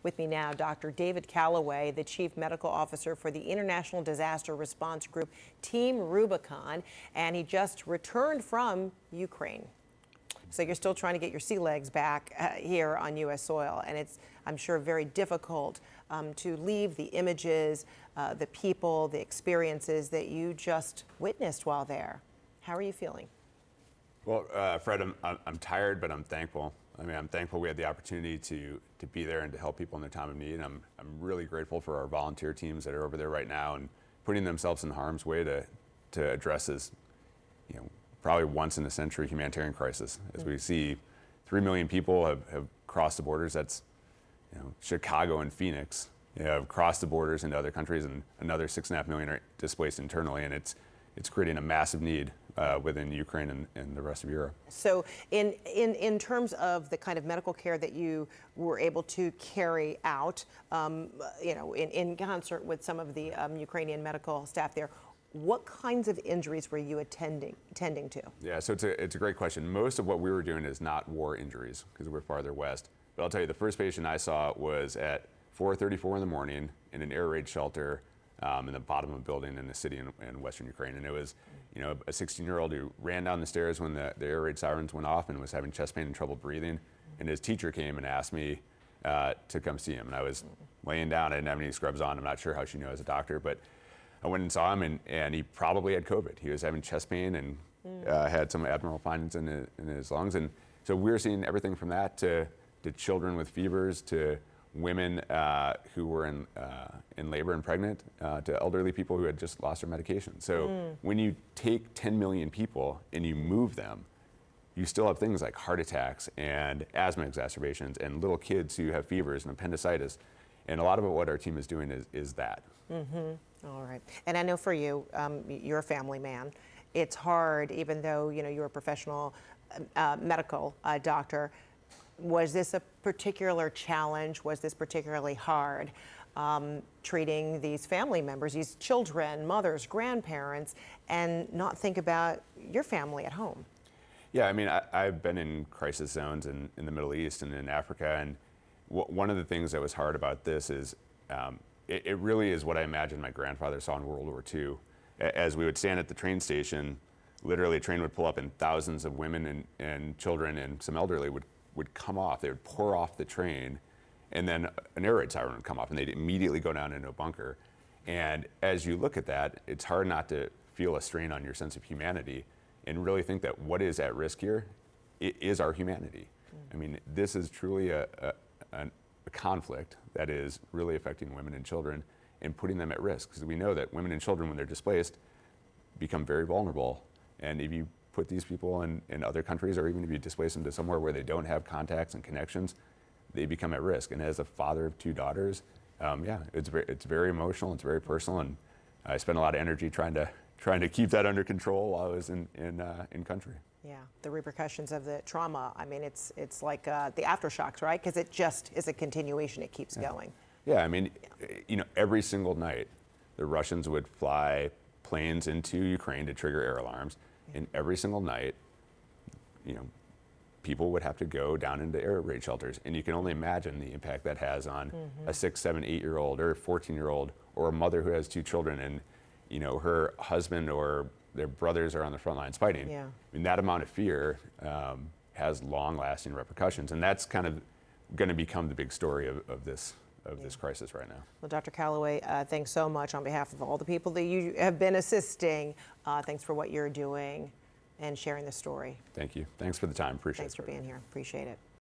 With me now, Dr. David Callaway, the Chief Medical Officer for the International Disaster Response Group, Team Rubicon, and he just returned from Ukraine. So you're still trying to get your sea legs back here on U.S. soil, and it's, I'm sure, very difficult to leave the images, the people, the experiences that you just witnessed while there. How are you feeling? Well, Fred, I'm tired, but I'm thankful. I mean, I'm thankful we had the opportunity to be there and to help people in their time of need. I'm really grateful for our volunteer teams that are over there right now and putting themselves in harm's way to address this, probably once in a century humanitarian crisis. As we see, 3 million people have crossed the borders. That's, Chicago and Phoenix have crossed the borders into other countries, and another 6.5 million are displaced internally, and it's creating a massive need within Ukraine and the rest of Europe. So in terms of the kind of medical care that you were able to carry out, in concert with some of the Ukrainian medical staff there, what kinds of injuries were you attending to? Yeah, so it's a great question. Most of what we were doing is not war injuries because we're farther west. But I'll tell you, the first patient I saw was at 4:34 in the morning in an air raid shelter in the bottom of a building in a city in western Ukraine. And it was, a 16-year-old who ran down the stairs when the air raid sirens went off and was having chest pain and trouble breathing. And his teacher came and asked me to come see him. And I was laying down. I didn't have any scrubs on. I'm not sure how she knew I was a doctor, but I went and saw him, and he probably had COVID. He was having chest pain and had some abnormal findings in his lungs. And so we're seeing everything from that to children with fevers, to women who were in labor and pregnant, to elderly people who had just lost their medication. So when you take 10 million people and you move them, you still have things like heart attacks and asthma exacerbations and little kids who have fevers and appendicitis. And a lot of what our team is doing is that. All right. And I know for you, you're a family man. It's hard, even though you're a professional medical doctor. Was this a particular challenge? Was this particularly hard, treating these family members, these children, mothers, grandparents, and not think about your family at home? Yeah, I mean, I've been in crisis zones in the Middle East and in Africa, and one of the things that was hard about this is it really is what I imagined my grandfather saw in World War II. As we would stand at the train station, literally a train would pull up and thousands of women and children and some elderly would come off. They would pour off the train, and then an air raid siren would come off, and they'd immediately go down into a bunker. And as you look at that, it's hard not to feel a strain on your sense of humanity and really think that what is at risk here is our humanity. I mean, this is truly a conflict that is really affecting women and children and putting them at risk, because we know that women and children, when they're displaced, become very vulnerable. And if you put these people in other countries, or even if you displace them to somewhere where they don't have contacts and connections, they become at risk. And as a father of 2 daughters, it's very emotional, it's very personal, and I spent a lot of energy trying to keep that under control while I was in country. Yeah, the repercussions of the trauma. I mean, it's like the aftershocks, right? Because it just is a continuation. It keeps going. Yeah, I mean, every single night, the Russians would fly planes into Ukraine to trigger air alarms. And every single night, people would have to go down into air raid shelters. And you can only imagine the impact that has on a 6, 7, 8-year-old or a 14-year-old or a mother who has 2 children and, her husband or their brothers are on the front lines fighting. Yeah. I mean, that amount of fear has long-lasting repercussions. And that's kind of going to become the big story of this crisis right now. Well, Dr. Callaway, thanks so much on behalf of all the people that you have been assisting. Thanks for what you're doing and sharing the story. Thank you. Thanks for the time. Appreciate it. Thanks for being here. Appreciate it.